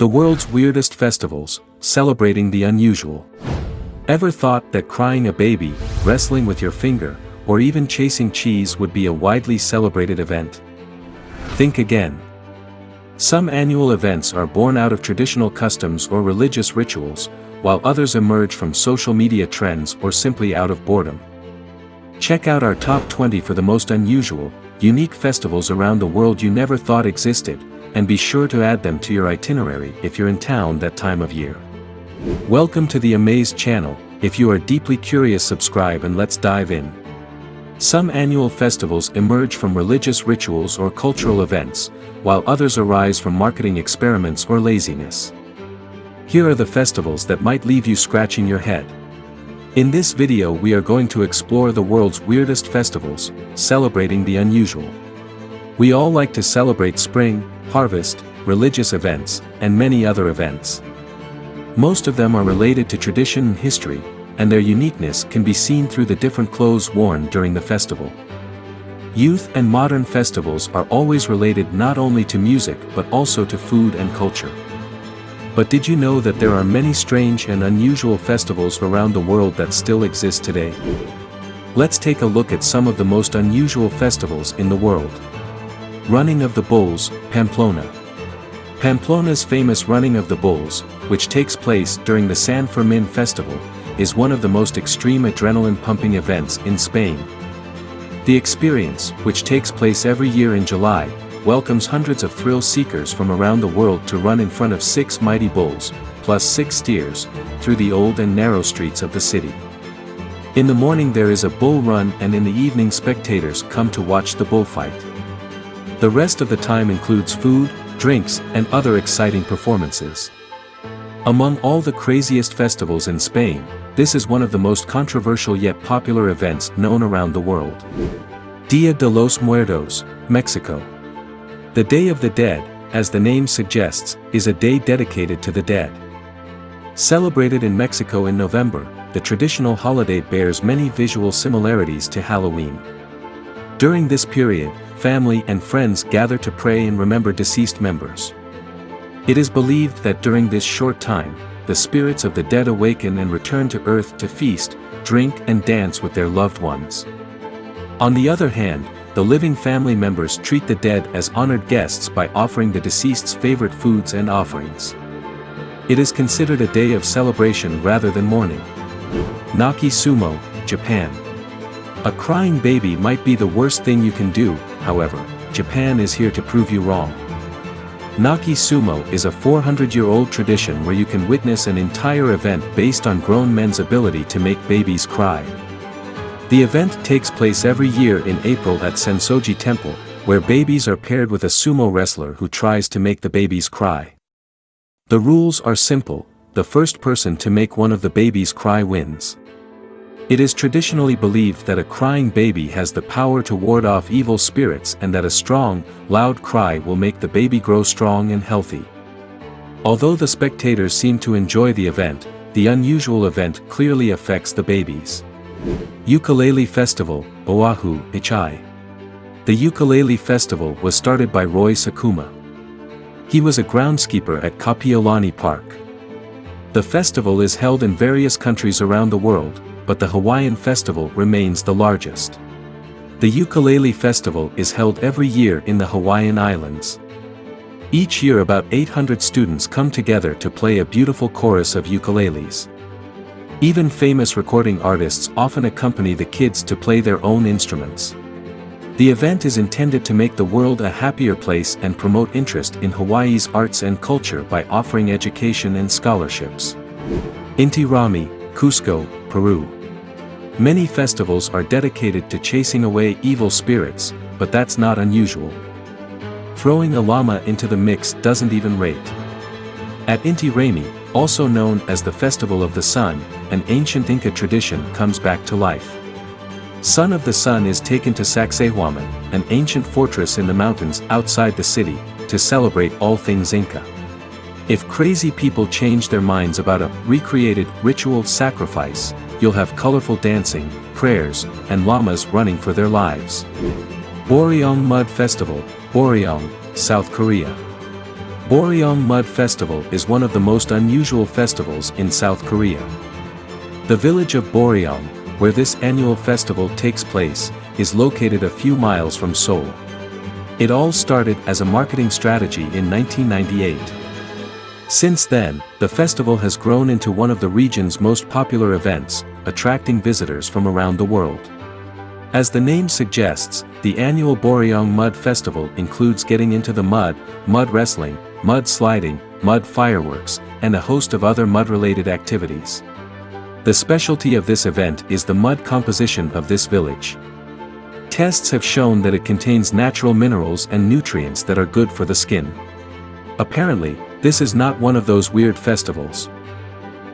The world's weirdest festivals, celebrating the unusual. Ever thought that crying a baby, wrestling with your finger, or even chasing cheese would be a widely celebrated event? Think again. Some annual events are born out of traditional customs or religious rituals, while others emerge from social media trends or simply out of boredom. Check out our top 20 for the most unusual, unique festivals around the world you never thought existed, and be sure to add them to your itinerary if you're in town that time of year. Welcome to the Amazed channel. If you are deeply curious, subscribe and let's dive in. Some annual festivals emerge from religious rituals or cultural events, while others arise from marketing experiments or laziness. Here are the festivals that might leave you scratching your head. In this video we are going to explore the world's weirdest festivals, celebrating the unusual. We all like to celebrate spring, harvest, religious events, and many other events. Most of them are related to tradition and history, and their uniqueness can be seen through the different clothes worn during the festival. Youth and modern festivals are always related not only to music but also to food and culture. But did you know that there are many strange and unusual festivals around the world that still exist today? Let's take a look at some of the most unusual festivals in the world. Running of the Bulls, Pamplona. Pamplona's famous Running of the Bulls, which takes place during the San Fermin festival, is one of the most extreme adrenaline-pumping events in Spain. The experience, which takes place every year in July, welcomes hundreds of thrill-seekers from around the world to run in front of 6 mighty bulls, plus 6 steers, through the old and narrow streets of the city. In the morning there is a bull run, and in the evening spectators come to watch the bullfight. The rest of the time includes food, drinks, and other exciting performances. Among all the craziest festivals in Spain, this is one of the most controversial yet popular events known around the world. Dia de los Muertos, Mexico. The Day of the Dead, as the name suggests, is a day dedicated to the dead. Celebrated in Mexico in November, the traditional holiday bears many visual similarities to Halloween. During this period, family and friends gather to pray and remember deceased members. It is believed that during this short time, the spirits of the dead awaken and return to earth to feast, drink and dance with their loved ones. On the other hand, the living family members treat the dead as honored guests by offering the deceased's favorite foods and offerings. It is considered a day of celebration rather than mourning. Naki Sumo, Japan. A crying baby might be the worst thing you can do, however, Japan is here to prove you wrong. Naki Sumo is a 400-year-old tradition where you can witness an entire event based on grown men's ability to make babies cry. The event takes place every year in April at Sensoji Temple, where babies are paired with a sumo wrestler who tries to make the babies cry. The rules are simple: the first person to make one of the babies cry wins. It is traditionally believed that a crying baby has the power to ward off evil spirits and that a strong, loud cry will make the baby grow strong and healthy. Although the spectators seem to enjoy the event, the unusual event clearly affects the babies. Ukulele Festival, Oahu, Ichai. The Ukulele Festival was started by Roy Sakuma. He was a groundskeeper at Kapiolani Park. The festival is held in various countries around the world, but the Hawaiian festival remains the largest. The Ukulele Festival is held every year in the Hawaiian Islands. Each year about 800 students come together to play a beautiful chorus of ukuleles. Even famous recording artists often accompany the kids to play their own instruments. The event is intended to make the world a happier place and promote interest in Hawaii's arts and culture by offering education and scholarships. Inti Ramy, Cusco, Peru. Many festivals are dedicated to chasing away evil spirits, but that's not unusual. Throwing a llama into the mix doesn't even rate. At Inti Ramy, also known as the Festival of the Sun, an ancient Inca tradition comes back to life. Son of the Sun is taken to Sacsayhuaman, an ancient fortress in the mountains outside the city, to celebrate all things Inca. If crazy people change their minds about a recreated ritual sacrifice, you'll have colorful dancing, prayers, and llamas running for their lives. Boryong Mud Festival, Boryong, South Korea. Boryong Mud Festival is one of the most unusual festivals in South Korea. The village of Boryong, where this annual festival takes place, is located a few miles from Seoul. It all started as a marketing strategy in 1998. Since then, the festival has grown into one of the region's most popular events, attracting visitors from around the world. As the name suggests, the annual Boryong Mud Festival includes getting into the mud, mud wrestling, mud sliding, mud fireworks, and a host of other mud-related activities. The specialty of this event is the mud composition of this village. Tests have shown that it contains natural minerals and nutrients that are good for the skin. Apparently, this is not one of those weird festivals.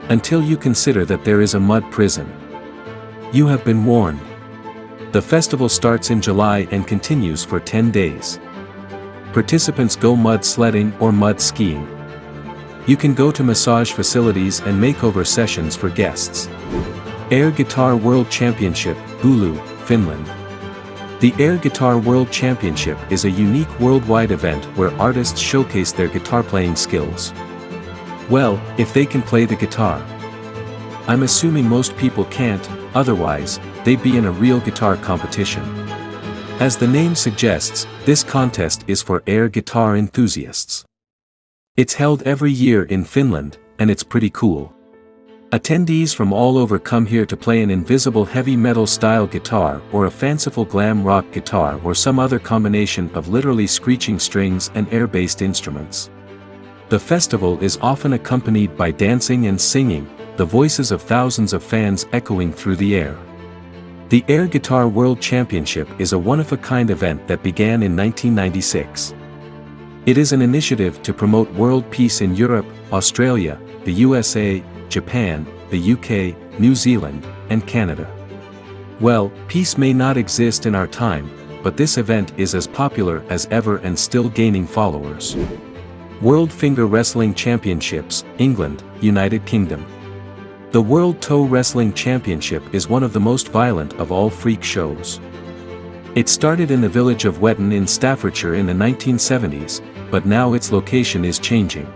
Until you consider that there is a mud prison. You have been warned. The festival starts in July and continues for 10 days. Participants go mud sledding or mud skiing. You can go to massage facilities and makeover sessions for guests. Air Guitar World Championship, Oulu, Finland. The Air Guitar World Championship is a unique worldwide event where artists showcase their guitar playing skills. Well, if they can play the guitar. I'm assuming most people can't, otherwise, they'd be in a real guitar competition. As the name suggests, this contest is for air guitar enthusiasts. It's held every year in Finland, and it's pretty cool. Attendees from all over come here to play an invisible heavy metal style guitar or a fanciful glam rock guitar or some other combination of literally screeching strings and air-based instruments. The festival is often accompanied by dancing and singing, the voices of thousands of fans echoing through the air. The Air Guitar World Championship is a one-of-a-kind event that began in 1996. It is an initiative to promote world peace in Europe, Australia, the USA, Japan, the UK, New Zealand, and Canada. Well, peace may not exist in our time, but this event is as popular as ever and still gaining followers. World Finger Wrestling Championships, England, United Kingdom. The World Toe Wrestling Championship is one of the most violent of all freak shows. It started in the village of Wetton in Staffordshire in the 1970s, but now its location is changing.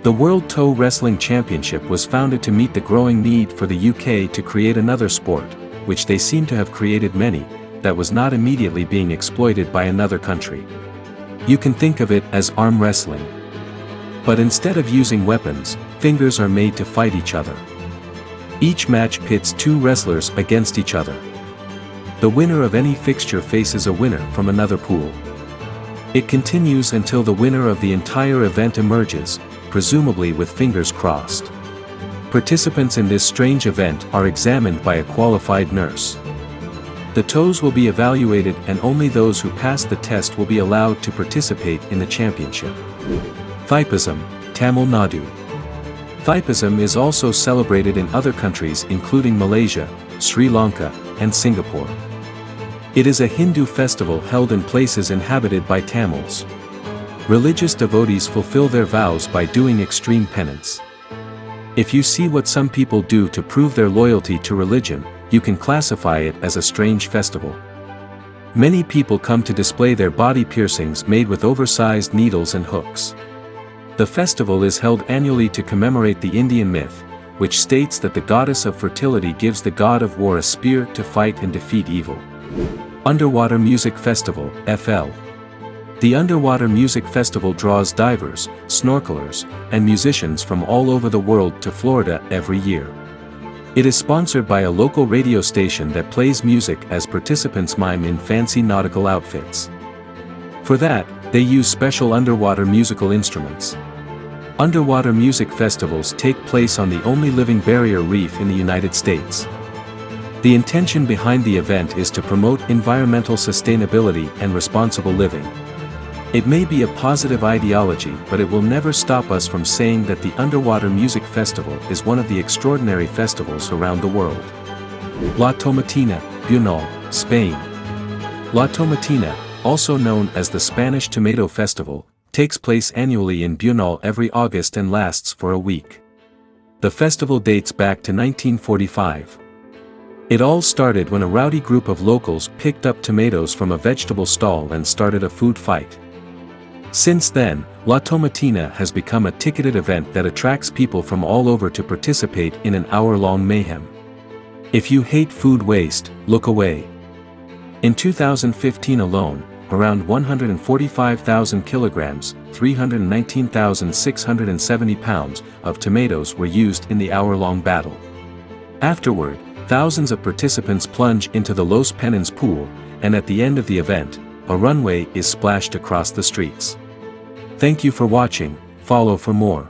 The World Toe Wrestling Championship was founded to meet the growing need for the UK to create another sport, which they seem to have created many, that was not immediately being exploited by another country. You can think of it as arm wrestling. But instead of using weapons, fingers are made to fight each other. Each match pits two wrestlers against each other. The winner of any fixture faces a winner from another pool. It continues until the winner of the entire event emerges, presumably with fingers crossed. Participants in this strange event are examined by a qualified nurse. The toes will be evaluated and only those who pass the test will be allowed to participate in the championship. Thaipism, Tamil Nadu. Thaipism is also celebrated in other countries including Malaysia, Sri Lanka, and Singapore. It is a Hindu festival held in places inhabited by Tamils. Religious devotees fulfill their vows by doing extreme penance. If you see what some people do to prove their loyalty to religion, you can classify it as a strange festival. Many people come to display their body piercings made with oversized needles and hooks. The festival is held annually to commemorate the Indian myth, which states that the goddess of fertility gives the god of war a spear to fight and defeat evil. Underwater Music Festival, FL. The Underwater Music Festival draws divers, snorkelers, and musicians from all over the world to Florida every year. It is sponsored by a local radio station that plays music as participants mime in fancy nautical outfits. For that, they use special underwater musical instruments. Underwater music festivals take place on the only living barrier reef in the United States. The intention behind the event is to promote environmental sustainability and responsible living. It may be a positive ideology, but it will never stop us from saying that the Underwater Music Festival is one of the extraordinary festivals around the world. La Tomatina, Bunal, Spain. La Tomatina, also known as the Spanish Tomato Festival, takes place annually in Bunal every August and lasts for a week. The festival dates back to 1945. It all started when a rowdy group of locals picked up tomatoes from a vegetable stall and started a food fight. Since then, La Tomatina has become a ticketed event that attracts people from all over to participate in an hour-long mayhem. If you hate food waste, look away. In 2015 alone, around 145,000 kilograms, 319,670 pounds, of tomatoes were used in the hour-long battle. Afterward, thousands of participants plunge into the Los Penins pool, and at the end of the event, a runway is splashed across the streets. Thank you for watching. Follow for more.